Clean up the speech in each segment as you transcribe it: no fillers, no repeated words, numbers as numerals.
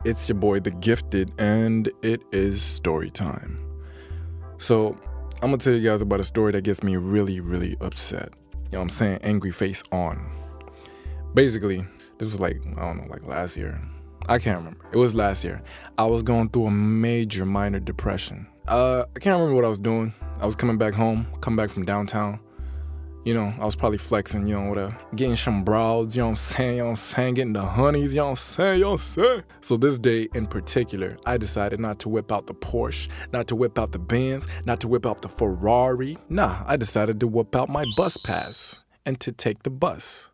It's your boy, The Gifted, and it is story time. So, I'm gonna tell you guys about a story that gets me really, really upset. You know what I'm saying? Angry face on. Basically, this was like last year. I can't remember. It was last year. I was going through a major minor depression. I can't remember what I was doing. I was coming back home, coming back from downtown. You know, I was probably flexing, getting some broads, getting the honeys, So this day in particular, I decided not to whip out the Porsche, not to whip out the Benz, not to whip out the Ferrari. Nah, I decided to whip out my bus pass and to take the bus.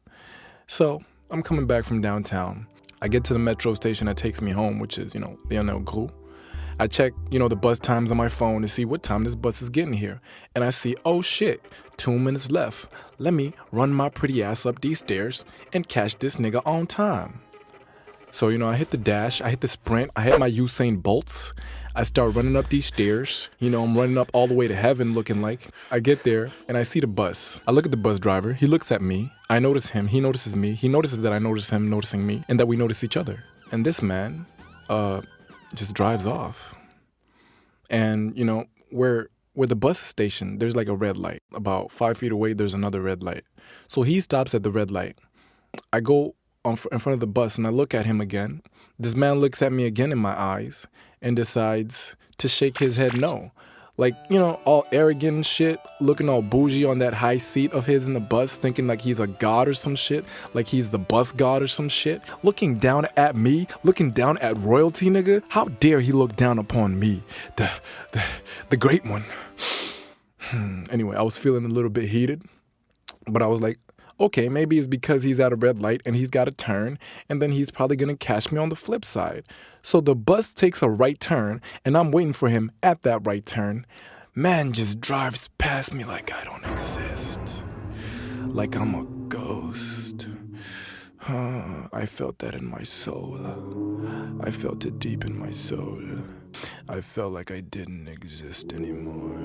So I'm coming back from downtown. I get to the metro station that takes me home, which is, Lionel Gros. I check, the bus times on my phone to see what time this bus is getting here. And I see, oh shit, 2 minutes left. Let me run my pretty ass up these stairs and catch this nigga on time. So, I hit the dash, I hit the sprint, I hit my Usain Bolts. I start running up these stairs. I'm running up all the way to heaven looking like. I get there and I see the bus. I look at the bus driver. He looks at me. I notice him. He notices me. He notices that I notice him noticing me and that we notice each other. And this man, just drives off. And, where the bus station, there's like a red light. About 5 feet away, there's another red light. So he stops at the red light. I go in front of the bus and I look at him again. This man looks at me again in my eyes and decides to shake his head no. Like, all arrogant and shit, looking all bougie on that high seat of his in the bus, thinking like he's a god or some shit, like he's the bus god or some shit, looking down at me, looking down at royalty, nigga. How dare he look down upon me, the great one. Anyway, I was feeling a little bit heated, but I was like, okay, maybe it's because he's at a red light and he's got to turn, and then he's probably going to catch me on the flip side. So the bus takes a right turn, and I'm waiting for him at that right turn. Man just drives past me like I don't exist. Like I'm a ghost. I felt that in my soul. I felt it deep in my soul. I felt like I didn't exist anymore.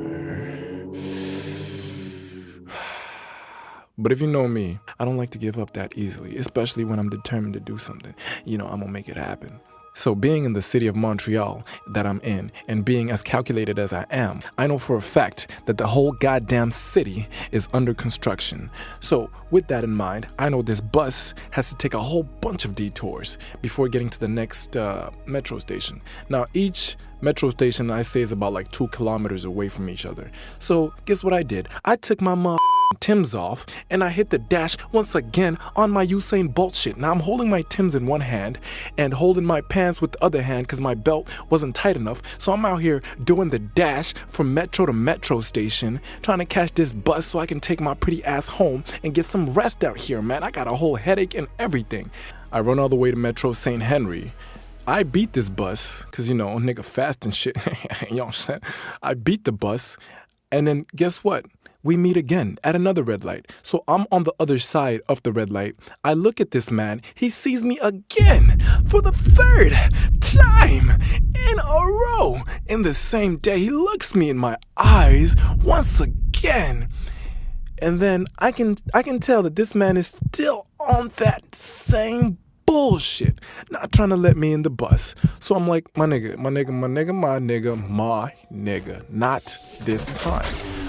But if you know me, I don't like to give up that easily, especially when I'm determined to do something. I'm gonna make it happen. So being in the city of Montreal that I'm in and being as calculated as I am, I know for a fact that the whole goddamn city is under construction. So with that in mind, I know this bus has to take a whole bunch of detours before getting to the next metro station. Now each metro station I say is about like 2 kilometers away from each other. So guess what I did? I took my Tim's off and I hit the dash once again on my Usain Bolt shit. Now I'm holding my Tim's in one hand and holding my pants with the other hand because my belt wasn't tight enough. So I'm out here doing the dash from metro to metro station, trying to catch this bus so I can take my pretty ass home and get some rest out here, man. I got a whole headache and everything. I run all the way to Metro St. Henry. I beat this bus because, nigga fast and shit. You know what I'm saying? I beat the bus and then guess what? We meet again at another red light. So I'm on the other side of the red light. I look at this man. He sees me again for the 3rd time in a row. In the same day, he looks me in my eyes once again. And then I can tell that this man is still on that same bullshit, not trying to let me in the bus. So I'm like, my nigga, not this time.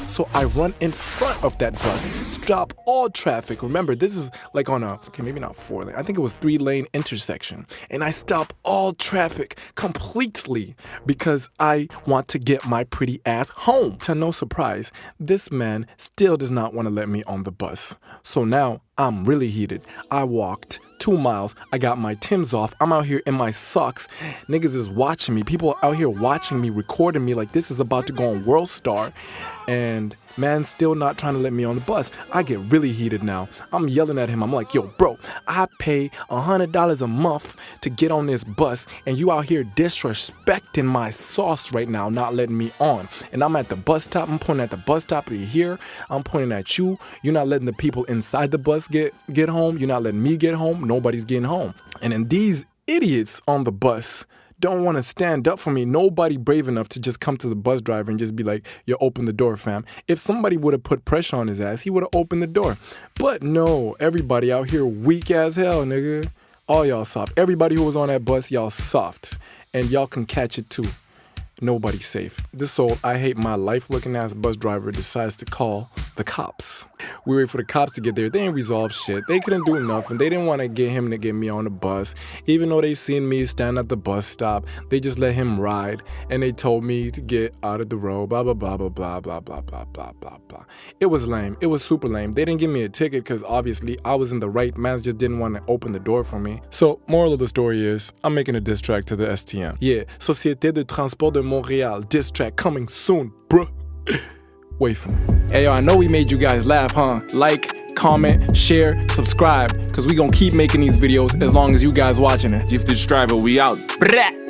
So I run in front of that bus, stop all traffic. Remember, this is like on maybe not 4 lane. I think it was 3-lane intersection. And I stop all traffic completely because I want to get my pretty ass home. To no surprise, this man still does not want to let me on the bus. So now I'm really heated. I walked 2 miles. I got my Tim's off. I'm out here in my socks. Niggas is watching me. People are out here watching me, recording me like this is about to go on World Star. And man still not trying to let me on the bus. I get really heated now. I'm yelling at him. I'm like, yo, bro, I pay $100 a month to get on this bus and you out here disrespecting my sauce right now, not letting me on. And I'm at the bus stop. I'm pointing at the bus stop right here. I'm pointing at you. You're not letting the people inside the bus get home. You're not letting me get home. Nobody's getting home. And then these idiots on the bus don't want to stand up for me. Nobody brave enough to just come to the bus driver and just be like, yo, open the door, fam. If somebody would have put pressure on his ass, he would have opened the door. But no, everybody out here weak as hell, nigga. All y'all soft. Everybody who was on that bus, y'all soft. And y'all can catch it too. Nobody's safe. This old I hate my life looking ass bus driver decides to call the cops. We wait for the cops to get there. They ain't resolve shit. They couldn't do nothing. They didn't want to get him to get me on the bus. Even though they seen me stand at the bus stop, they just let him ride. And they told me to get out of the road. Blah, blah, blah, blah, blah, blah, blah, blah, blah, blah, blah. It was lame. It was super lame. They didn't give me a ticket because obviously I was in the right. Man just didn't want to open the door for me. So, moral of the story is, I'm making a diss track to the STM. Yeah, Société de Transport de Montreal. Diss track coming soon, bruh. Wait for me. Hey, yo, I know we made you guys laugh, huh? Like, comment, share, subscribe, because we gonna keep making these videos as long as you guys watching it. Gifted Striver, we out. Brah.